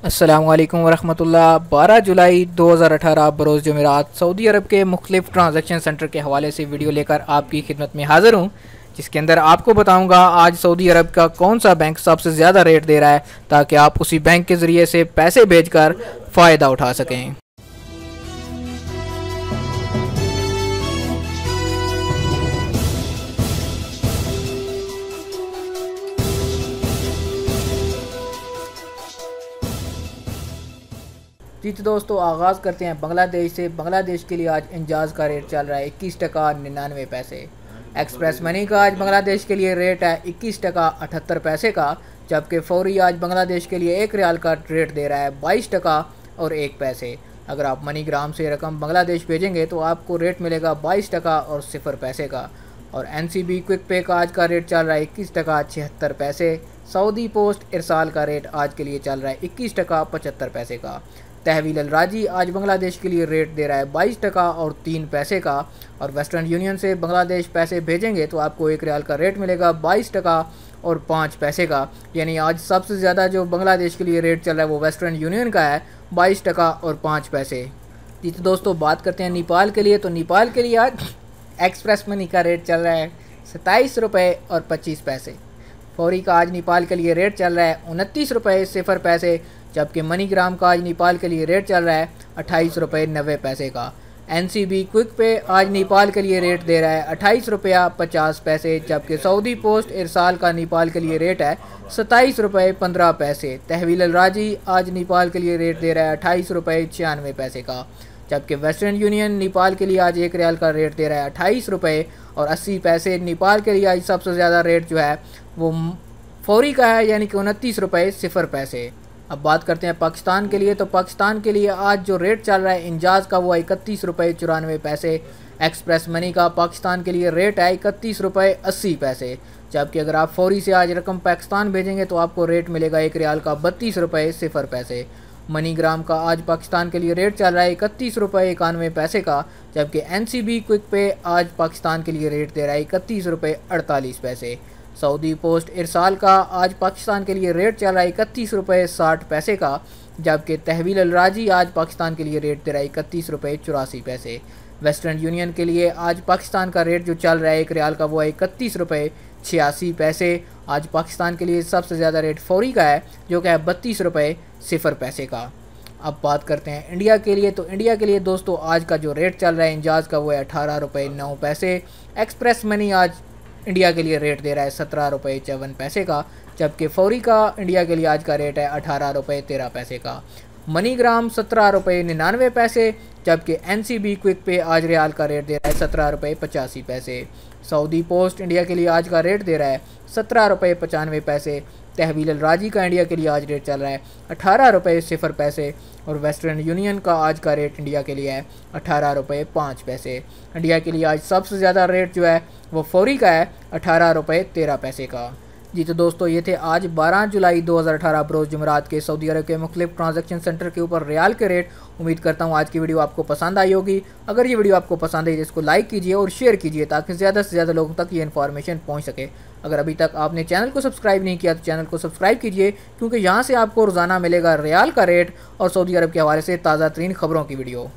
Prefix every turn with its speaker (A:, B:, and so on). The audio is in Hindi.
A: अस्सलामुअलैकुम वरहमतुल्लाह। 12 जुलाई 2018 बरोज़ जुमेरात सऊदी अरब के मुख्तलिफ ट्रांजैक्शन सेंटर के हवाले से वीडियो लेकर आपकी खिदमत में हाज़िर हूँ, जिसके अंदर आपको बताऊंगा आज सऊदी अरब का कौन सा बैंक सबसे ज़्यादा रेट दे रहा है, ताकि आप उसी बैंक के ज़रिए से पैसे भेजकर फ़ायदा उठा सकें। जी तो दोस्तों, आगाज़ करते हैं बांग्लादेश से। बांग्लादेश के लिए आज इंजाज का रेट चल रहा है 21 टका 99 पैसे। एक्सप्रेस मनी का आज बांग्लादेश के लिए रेट है 21 टका 78 पैसे का, जबकि फौरी आज बांग्लादेश के लिए 1 रियाल का रेट दे रहा है 22 टका और 1 पैसे। अगर आप मनीग्राम से रकम बांग्लादेश भेजेंगे तो आपको रेट मिलेगा 22 टका और 0 पैसे का। और NCB क्विक पे का आज का रेट चल रहा है 21 टका 76 पैसे। सऊदी पोस्ट इरसाल का रेट आज के लिए चल रहा है 21 टका 75 पैसे का। तहवील अल राजी आज बांग्लादेश के लिए रेट दे रहा है 22 टका और 3 पैसे का। और वेस्टर्न यूनियन से बांग्लादेश पैसे भेजेंगे तो आपको 1 रियाल का रेट मिलेगा 22 टका और 5 पैसे का। यानी आज सबसे ज़्यादा जो बांग्लादेश के लिए रेट चल रहा है वो वेस्टर्न यूनियन का है 22 टका और 5 पैसे। जी तो दोस्तों, बात करते हैं नेपाल के लिए। तो नेपाल के लिए आज एक्सप्रेस मनी का रेट चल रहा है 27 रुपये और 25 पैसे। फौरी का आज नेपाल के लिए रेट चल रहा है 29 रुपये 0 पैसे, जबकि मनीग्राम का आज नेपाल के लिए रेट चल रहा है 28 रुपये 90 पैसे का। NCB क्विक पे आज नेपाल के लिए रेट दे रहा है 28 रुपया 50 पैसे, जबकि सऊदी पोस्ट इरसाल का नेपाल के लिए रेट है 27 रुपये 15 पैसे। तहवील अल राजी आज नेपाल के लिए रेट दे रहा है 28 रुपये 96 पैसे का, जबकि वेस्टर्न यूनियन नेपाल के लिए आज 1 रियाल का रेट दे रहा है 28 रुपये और 80 पैसे। नेपाल के लिए आज सबसे ज़्यादा रेट जो है वो फौरी का है, यानी कि 29 रुपये 0 पैसे। अब बात करते हैं पाकिस्तान के लिए। तो पाकिस्तान के लिए आज जो रेट चल रहा है इंजाज का वो है 31 रुपये 94 पैसे। एक्सप्रेस मनी का पाकिस्तान के लिए रेट है 31 रुपये 80 पैसे, जबकि अगर आप फौरी से आज रकम पाकिस्तान भेजेंगे तो आपको रेट मिलेगा 1 रियाल का 32 रुपये 0 पैसे। मनीग्राम का आज पाकिस्तान के लिए रेट चल रहा है 31 रुपये 91 पैसे का, जबकि NCB क्विक पे आज पाकिस्तान के लिए रेट दे रहा है 31 रुपये 48 पैसे। सऊदी पोस्ट इरसाल का आज पाकिस्तान के लिए रेट चल रहा है 31 रुपये 60 पैसे का, जबकि तहवील अल राजी आज पाकिस्तान के लिए रेट दे रहा है 31 रुपये 84 पैसे। वेस्टर्न यूनियन के लिए आज पाकिस्तान का रेट जो चल रहा है 1 रियाल का वो है 31 रुपये 86 पैसे। आज पाकिस्तान के लिए सबसे ज़्यादा रेट फौरी का है, जो कि है 32 रुपये 0 पैसे का। अब बात करते हैं इंडिया के लिए। तो इंडिया के लिए दोस्तों, आज का जो रेट चल रहा है इंजाज का वो है 18 रुपये 9 पैसे। एक्सप्रेस मनी आज इंडिया के लिए रेट दे रहा है 17 रुपये 54 पैसे का, जबकि फौरी का इंडिया के लिए आज का रेट है 18 रुपये 13 पैसे का। मनीग्राम 17 रुपये 99 पैसे, जबकि NCB क्विक पे आज रियाल का रेट दे रहा है 17 रुपये 85 पैसे। सऊदी पोस्ट इंडिया के लिए आज का रेट दे रहा है 17 रुपये 95 पैसे। तहवील अल राजी का इंडिया के लिए आज रेट चल रहा है 18 रुपये 0 पैसे। और वेस्टर्न यूनियन का आज का रेट इंडिया के लिए है 18 रुपये 5 पैसे। इंडिया के लिए आज सबसे ज़्यादा रेट जो है वो फौरी का है 18 रुपये 13 पैसे का। जी तो दोस्तों, ये थे आज 12 जुलाई 2018 बरोज़ जुमेरात के सऊदी अरब के मुख्तलिफ ट्रांजैक्शन सेंटर के ऊपर रियाल के रेट। उम्मीद करता हूँ आज की वीडियो आपको पसंद आई होगी। अगर ये वीडियो आपको पसंद आई तो इसको लाइक कीजिए और शेयर कीजिए, ताकि ज़्यादा से ज़्यादा लोगों तक ये इन्फॉर्मेशन पहुँच सके। अगर अभी तक आपने चैनल को सब्सक्राइब नहीं किया तो चैनल को सब्सक्राइब कीजिए, क्योंकि यहाँ से आपको रोज़ाना मिलेगा रियाल का रेट और सऊदी अरब के हवाले से ताज़ा तरीन खबरों की वीडियो।